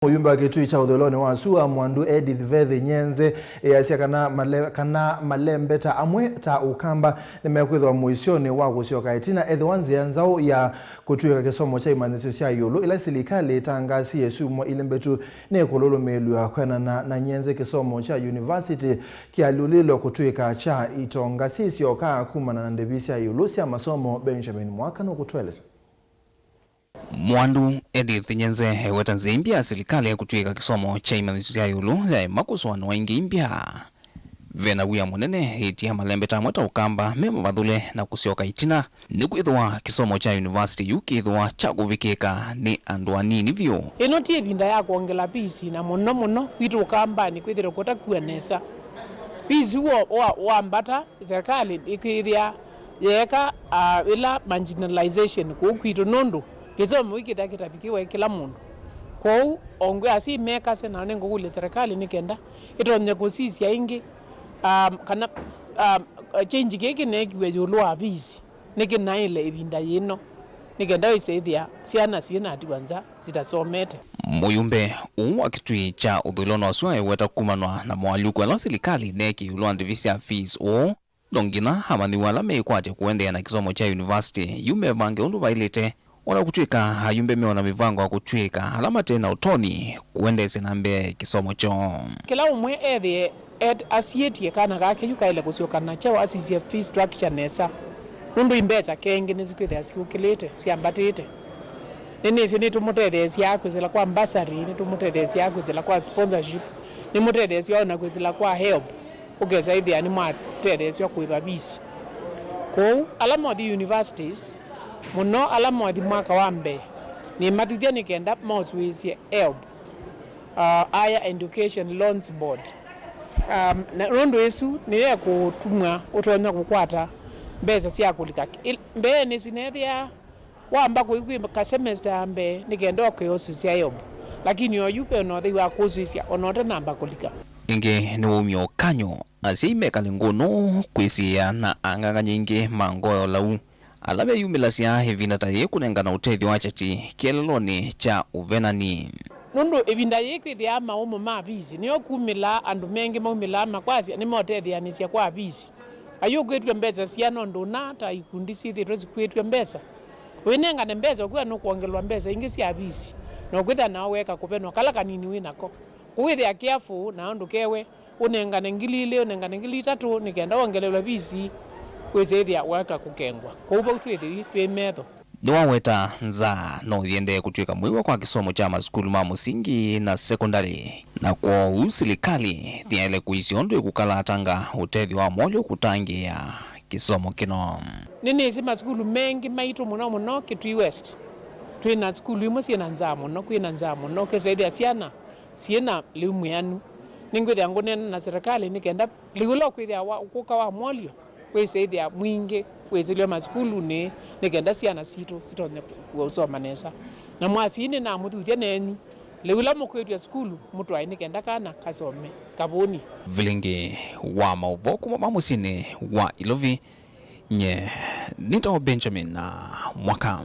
Muyumbe wa Kitui cha udholoni wa suwa mwandu Edith Nyenze easya kana malembeta amwe ta Ukamba nimekwithwa Muisyoni wa gusioka itina edwanzi yanzao ya kutuika kisomo cha imanyisyoni yulu ila silikali tangasi yesumo Ilembetu ne kololo melua kwena na Nyenze kisomo cha university kialulilo kutuika cha itonga sisi oka kumana na ndebisi yulu sia masomo Benjamin Mwaka no kutweleza. Mwandu Edith Nyenze wetanzi impya silikali ya kutuika kisomo cha imanyisyoni yulu ya makuswano wengi impya vena wia munene hitia malembeta mweta Ukamba mema vadhule na kusioka itina ni kuithwa kisomo cha university yukithwa cha kuvikika ni anduani nivyo enoti ebinda ya kuongela pisi na mono kwitu Ukamba ni kwithira kota kuenesa pisi wa mbata serikali ikiria yeka ila marginalization kwitu nondo kisomo wikita kitapikiwa kila mundu kwa ongwe asi meka sena nengo kule serikali nikenda itonye kusisia ingi kana change keke nekiwe yulu abisi nikina ile ibinda yino nikenda isethia siana siena atiwanza zitasomete Muyumbe wa Kitui cha udhuloni wa suwa weta kumanwa na mwaluko la silikali neki ulwa ndivisia fees o dongina hamani wala meikwaje kuendea na kisomo cha university yume vange undu vailete wala kutuika hayumbe meona mivango wa kutuika alama tena utoni kuendeze nambe kisomo cho kila umwe ethe asietie kana gake yukaile kusioka na chao asisia fee structure nesa nundu imbeza kengi nizikwithe asiukilite siambatite nini sini tumutethesi yako zila kwa ambassador ni tumutethesi yako zila kwa sponsorship ni mutethesi yao na kwizila kwa help ugeza hivi ani mwatethesi yako ibabisi kwa alama the universities muno alama the mwaka wambe ni matithia nikenda moswisi help higher education loans board na rondo yesu ni ya kutumwa utonya kukwata mbeza sia kulika mbe ni sinethia wamba kuigwi ka semester ambe nikenda ko yosu sia yobo lakini yo yupe no they wa kuzuisia onote namba kulika inge ni umyo kanyo asime kalingono kwisia na anganga nyingi mangoyo lau alame yumilasia hivina taye kunengana utethio wachati kieleloni cha uvenani nundu ibinda yekwithia maumo ma bisi niyo kumila andu mengi maumila makwasi ni motethia ni sia kwa bisi ayo kwetwe mbeza sia nondo na ta ikundi sithi rozi kwetwe mbeza winengane mbeza kwa no kuongelwa mbeza ingi sia bisi no kwitha na weka kupenwa kala kanini winako kuwithia kiafu na andu kewe unengane ngilile unengane ngili tatu nikenda ongelelwa bisi kwezethia weka kukengwa kuba utwethi twemetho niwaweta nza no yende kutuika mwiwa kwa kisomo cha maskulu ma musingi na sekondari na kwa usilikali thiaile kuisiondo kukala atanga utethi wa molyo kutangi ya kisomo kino nini isi maskulu mengi maitu muno Kitui West twina skulu imwe siena nzamo no kwina nzamo no kesethia siena liumuyanu ningwithia ngunene na serikali nikenda liulo kwithia kuka wa molyo kwesethia mwingi kwesilio maskulu ni nikenda siana situ sitonye kusoma nesa na mwasini na muthuthia nenyu liula mukwetwa skulu mutu ai nikenda kana kasome kabuni vilingi wa mauvoku mamusini wa ilovia nye nito Benjamin na Mwaka.